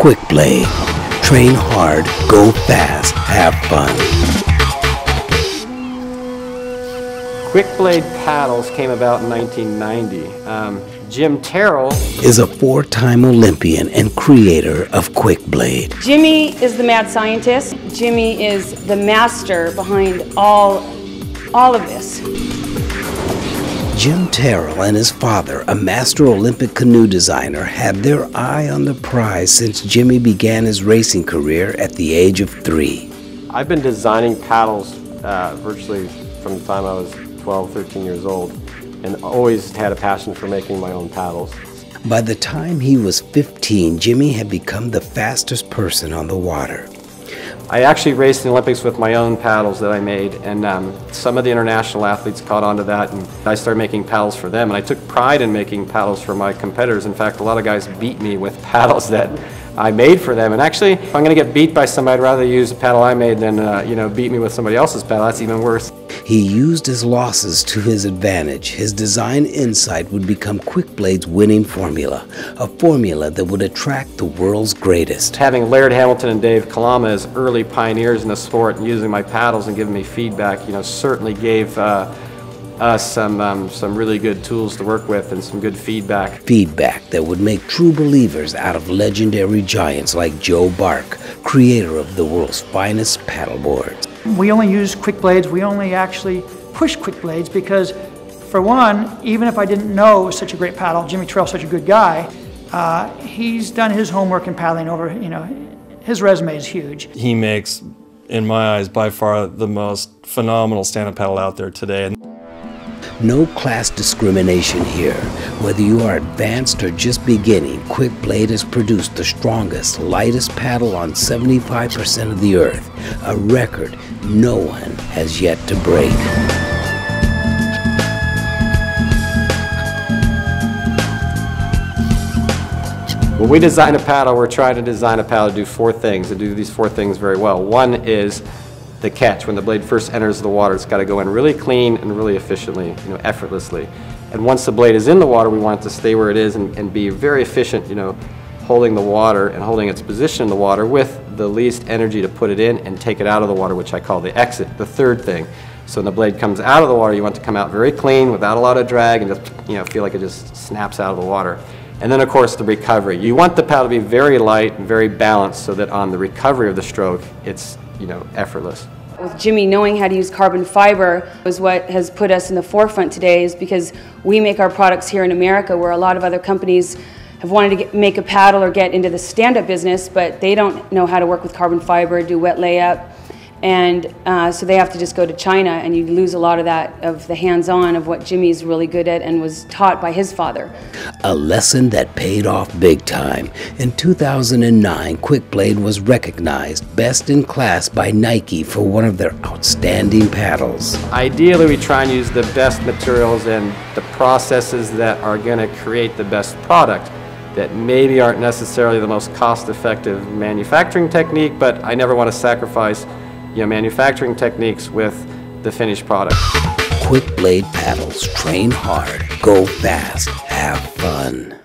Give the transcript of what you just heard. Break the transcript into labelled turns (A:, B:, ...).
A: Quickblade. Train hard, go fast, have fun.
B: Quickblade paddles came about in 1990. Jim Terrell
A: is a four-time Olympian and creator of Quickblade.
C: Jimmy is the mad scientist. Jimmy is the master behind all of this.
A: Jim Terrell and his father, a master Olympic canoe designer, had their eye on the prize since Jimmy began his racing career at the age of 3.
B: I've been designing paddles virtually from the time I was 12, 13 years old, and always had a passion for making my own paddles.
A: By the time he was 15, Jimmy had become the fastest person on the water.
B: I actually raced in the Olympics with my own paddles that I made, and some of the international athletes caught on to that, and I started making paddles for them, and I took pride in making paddles for my competitors. In fact, a lot of guys beat me with paddles that I made for them, and actually, if I'm going to get beat by somebody, I'd rather use a paddle I made than beat me with somebody else's paddle. That's even worse.
A: He used his losses to his advantage. His design insight would become Quickblade's winning formula, a formula that would attract the world's greatest.
B: Having Laird Hamilton and Dave Kalama as early pioneers in the sport and using my paddles and giving me feedback, certainly gave us some really good tools to work with and some good feedback.
A: Feedback that would make true believers out of legendary giants like Joe Bark, creator of the world's finest paddleboards.
D: We only use Quickblades. We only actually push Quickblades because, for one, even if I didn't know such a great paddle, Jimmy Terrell's such a good guy, he's done his homework in paddling over, his resume is huge.
E: He makes, in my eyes, by far the most phenomenal stand-up paddle out there today.
A: No class discrimination here. Whether you are advanced or just beginning, Quickblade has produced the strongest, lightest paddle on 75% of the earth, a record no one has yet to break.
B: When we design a paddle, we're trying to design a paddle to do four things, to do these four things very well. One is the catch. When the blade first enters the water, it's got to go in really clean and really efficiently, effortlessly. And once the blade is in the water, we want it to stay where it is and be very efficient, holding the water and holding its position in the water with the least energy to put it in and take it out of the water, which I call the exit, the third thing. So when the blade comes out of the water, you want it to come out very clean without a lot of drag and just, feel like it just snaps out of the water. And then, of course, the recovery. You want the paddle to be very light and very balanced so that on the recovery of the stroke, it's, effortless.
C: With Jimmy knowing how to use carbon fiber is what has put us in the forefront today, is because we make our products here in America, where a lot of other companies have wanted to make a paddle or get into the stand-up business, but they don't know how to work with carbon fiber, do wet layup, and so they have to just go to China, and you lose a lot of that, of the hands-on of what Jimmy's really good at and was taught by his father.
A: A lesson that paid off big time. In 2009, Quickblade was recognized best in class by Nike for one of their outstanding paddles.
B: Ideally, we try and use the best materials and the processes that are going to create the best product that maybe aren't necessarily the most cost-effective manufacturing technique, but I never want to sacrifice manufacturing techniques with the finished product.
A: Quickblade paddles, train hard, go fast, have fun.